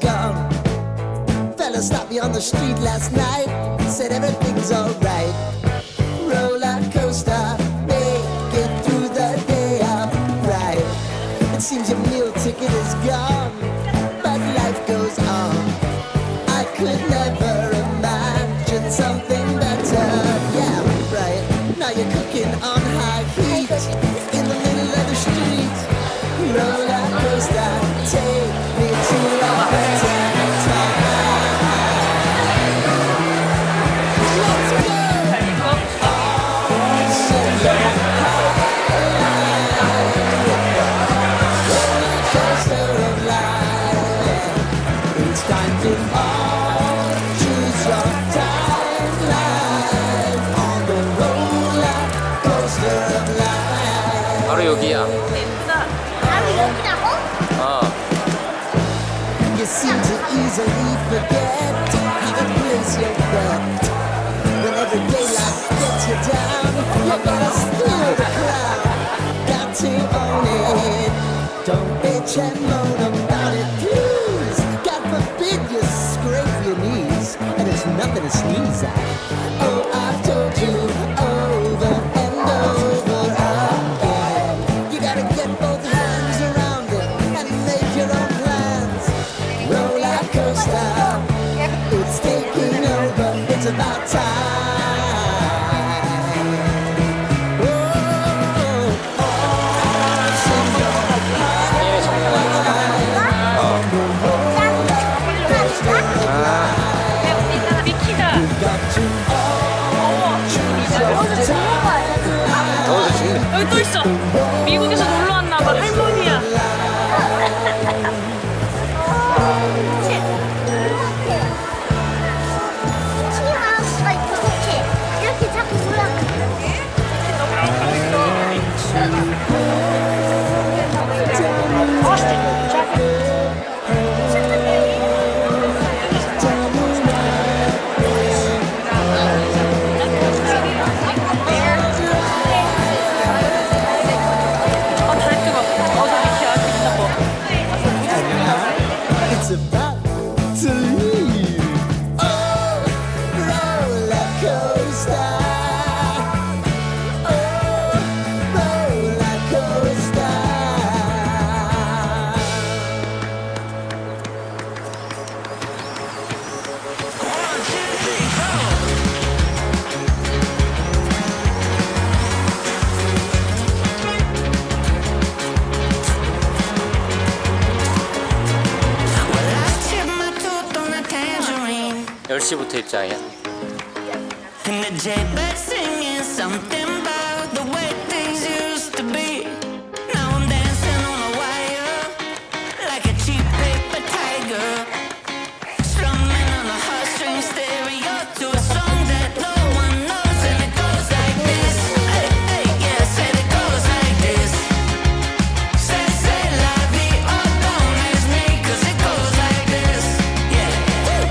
gone. Fella stopped me on the street last night, said everything's alright. Roller coaster, make it through the day upright. It seems your meal ticket is gone, but life goes on. I could never imagine something better. Yeah, right. Now you're cooking on high heat in the middle of the street. Roller coaster, take me to a better time. Let's go. Roller coaster of life. It's time to all choose your timeline on the roller coaster of life. 바로 여기야. 바로 여기라고? 어. You seem to easily forget how to place your bet. When every day life gets you down, you gotta steal the crowd. Got to own it. Don't bitch and moan about it, please. God forbid you scrape your knees, and it's nothing to sneeze at. Oh, I've told you over and over again. You gotta get both hands around it and make your own plans. Roller coaster, it's taking over. It's about time. Oh, sing your 생일의 정말. 미키다. got to all choose your timeline. 저기서 죽네. 여기 또 있어. 미국에서 놀러 왔나봐. 할머니야. 미키마우스가 이렇게 이렇게 자꾸 올라가는 다리 뜨거. 미키 아직 있나 봐. It's about to leave. Oh, roller coaster. Oh, roller coaster. Well, I tipped my tooth on a tangerine, 10시부터 입장이야. and the jailbird singing something about the way things used to be. Now I'm dancing on a wire like a cheap paper tiger, strumming on a heartstring stereo to a song that no one knows, and it goes like this. Hey, hey, yeah, said it goes like this. Say la vie, oh, don't ask me, 'cause it goes like this. Yeah. Woo.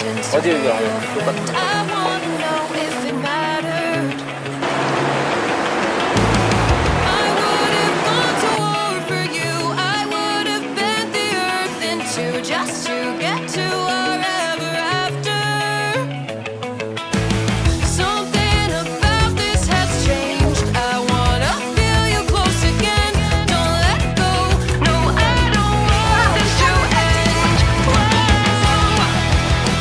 어디 여기 똑같은 거. I wanna know if it mattered. I would have gone to war for you. I would have bent the earth in two just to get to our ever after. Something about this has changed. I wanna feel you close again. Don't let go. No, I don't want this to end. Whoa.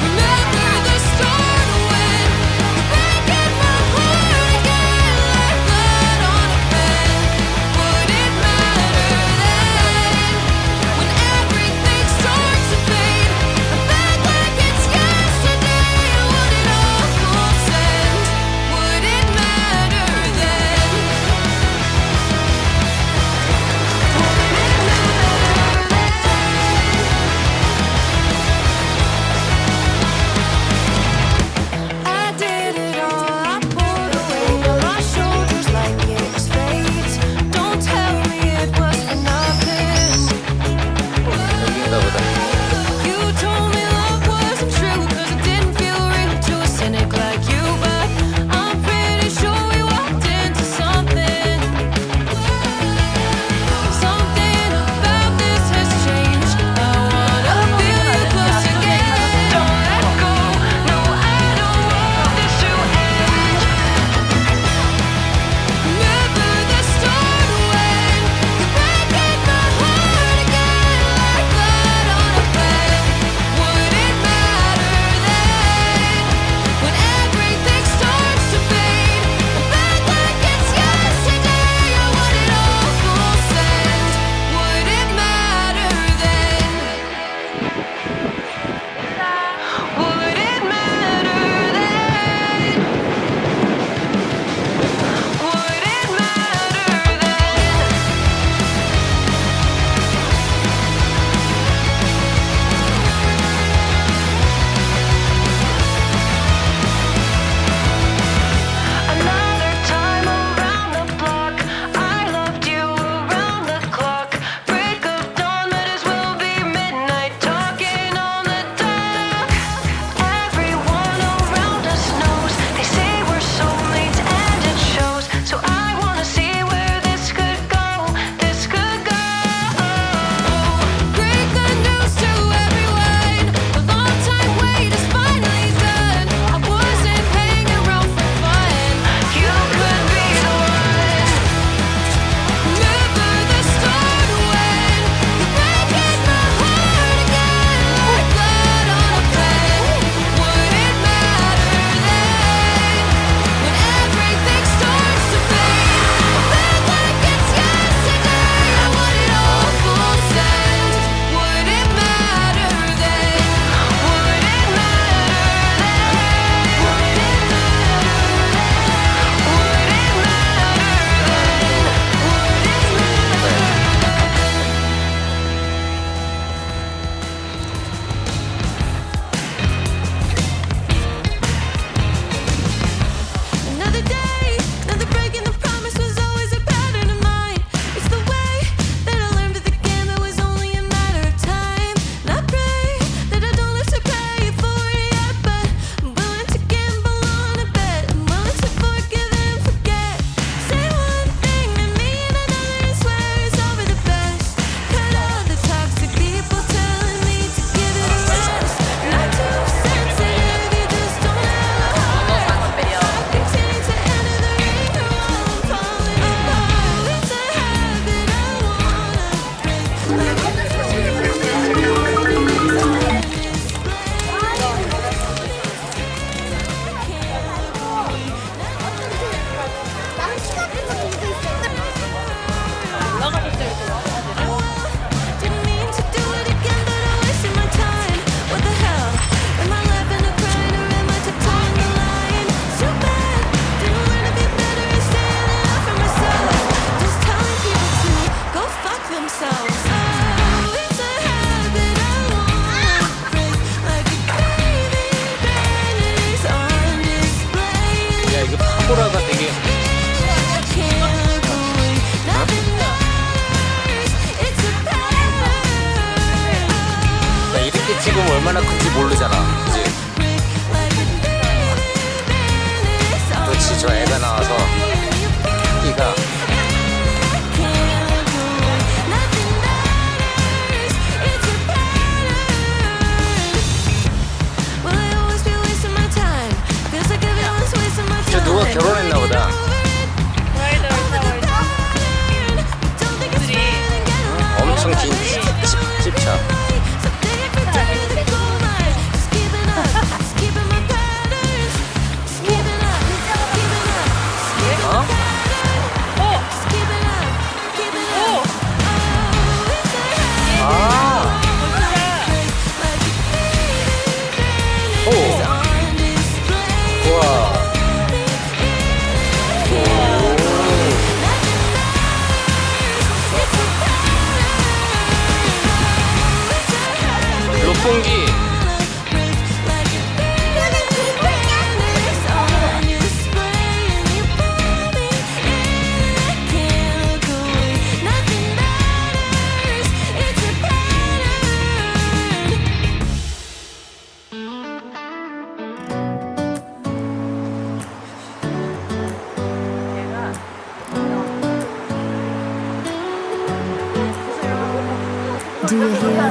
Remember the start when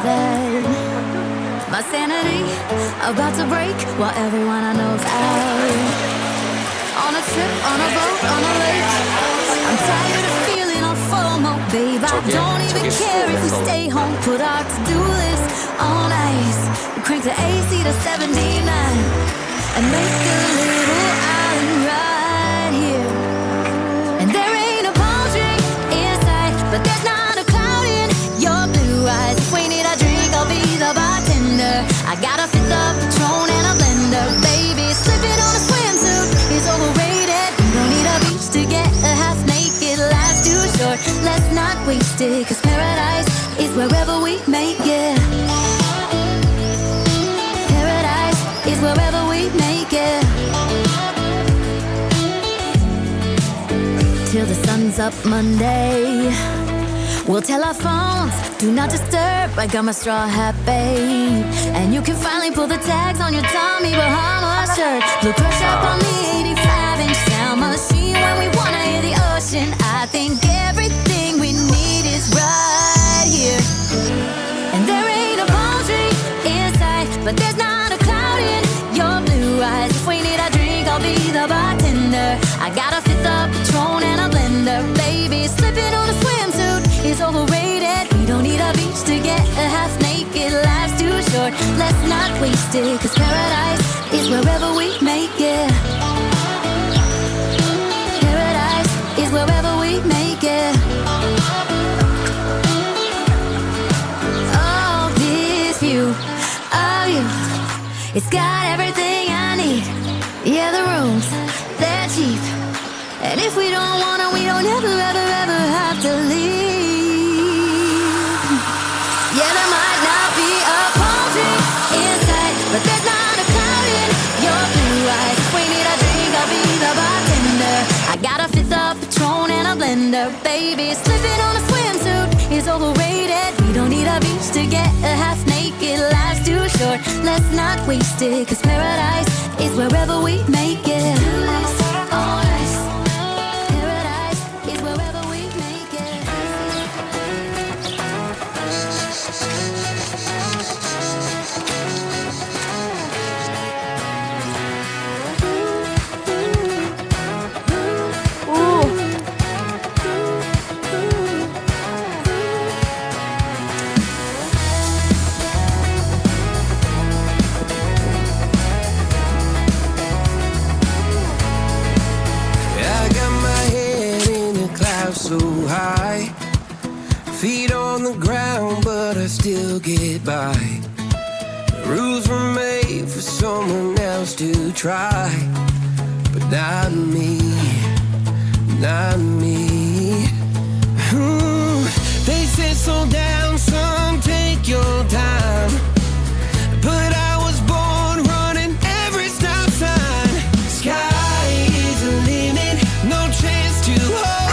that. My sanity about to break while everyone I know's out. On a trip, on a boat, on a lake. I'm tired of feeling on FOMO, babe. I don't even care if we stay home. Put our to-do list on ice. We crank the AC to 79 and make a little island right here. And there ain't a palm tree in sight, but there's not a cloud in your blue eyes. If we need a drink, I'll be the bartender. I got a fifth of Patron and a blender, baby. Slipping on a swimsuit is overrated. You don't need a beach to get a half naked. Life's too short, let's not waste it. Cause paradise is wherever we make it. Paradise is wherever we make it. Till the sun's up Monday, we'll tell our phones, do not disturb. I got my straw hat, babe. And you can finally pull the tags on your Tommy Bahama shirt. Blue crush up on the 85-inch sound machine. When we wanna hear the ocean, I think everything we need is right here. And there ain't a palm tree in sight, but there's not a cloud in your blue eyes. If we need a drink, I'll be the bartender. I got a fifth of Patron and a blender, baby. Slipping on a swimsuit is overrated. We don't need a beach to get a half naked. Life's too short, let's not waste it. Cause paradise is wherever we make it. Paradise is wherever we make it. Oh, this view of you, it's got everything I need. Yeah, the rooms, they're cheap. And if we don't wanna, we don't ever, ever, ever have to leave. Yeah, there might not be a palm tree in sight, but there's not a cloud in your blue eyes. If we need a drink, I'll be the bartender. I got a fifth of Patron and a blender, baby. Slipping on a swimsuit is overrated. We don't need a beach to get a half naked. Life's too short, let's not waste it. Cause paradise is wherever we make it. Paradise is wherever we make it. So high, feet on the ground, but I still get by. The rules were made for someone else to try, but not me, not me. They said slow down, son, take your time, but I was born running every stop sign. Sky is the limit, no chance to hold.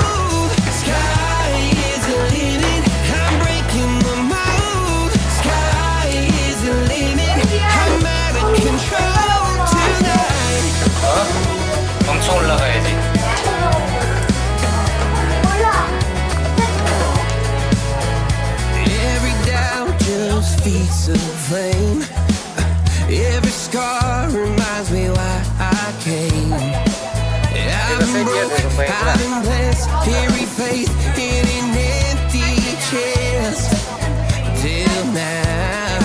엄청 올라가야지. Every doubt just feeds a flame. Every scar reminds me why I came. I've been broke, I've been blessed, carry faith in an empty chest till now.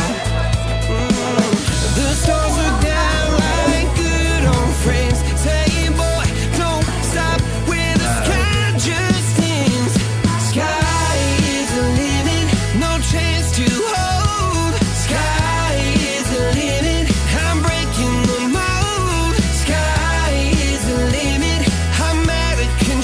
The stars are down like good old friends, saying, boy, don't stop when the sky just ends. Sky is the limit, no chance to hold. Sky is the limit, I'm breaking the mold. Sky is the limit, I'm out of control.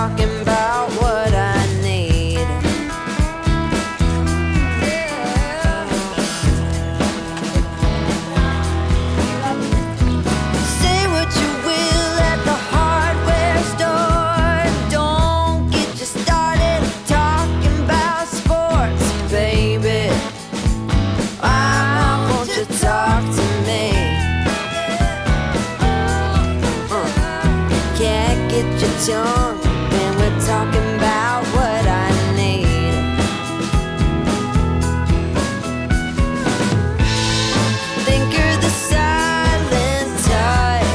talking about what I need. Say what you will at the hardware store. Don't get you started talking about sports, baby. Why won't you talk to me? Can't get your tongue when we're talking about what I need. Think you're the silent type,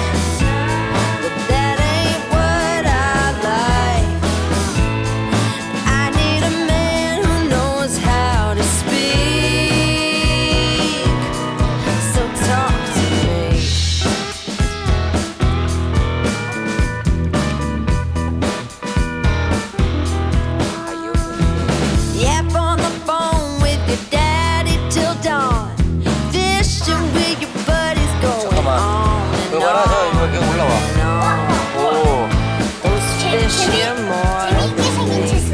but that ain't what I like. I need a man who knows how to speak. So talk to me. Yap on the phone with your daddy till dawn. Fishing with your buddies going on and 그거 말아서 on 이렇게 올라와. and on. 오. Those fish here more. 재밌게 생긴 체스.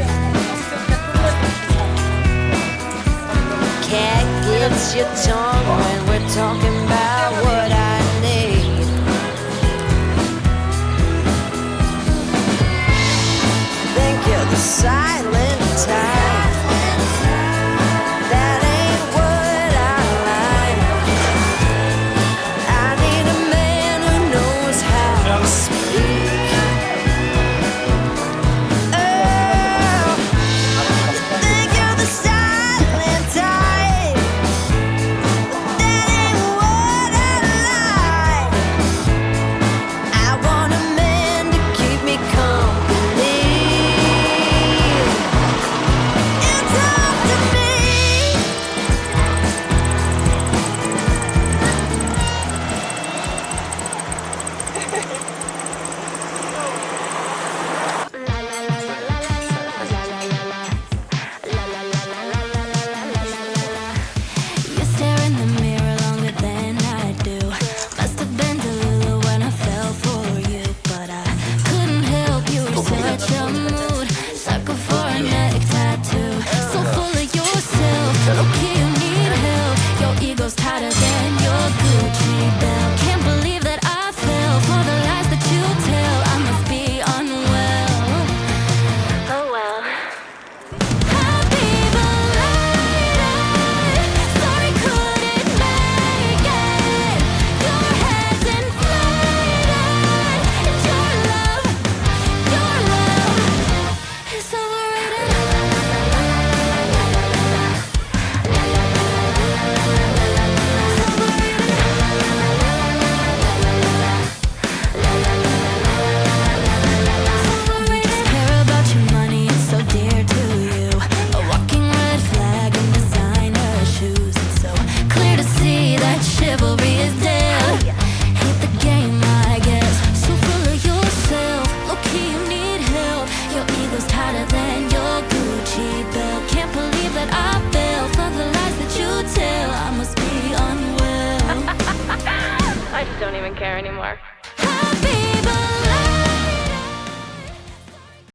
Cat gets your tongue when we're talking about what I need. Think you're the side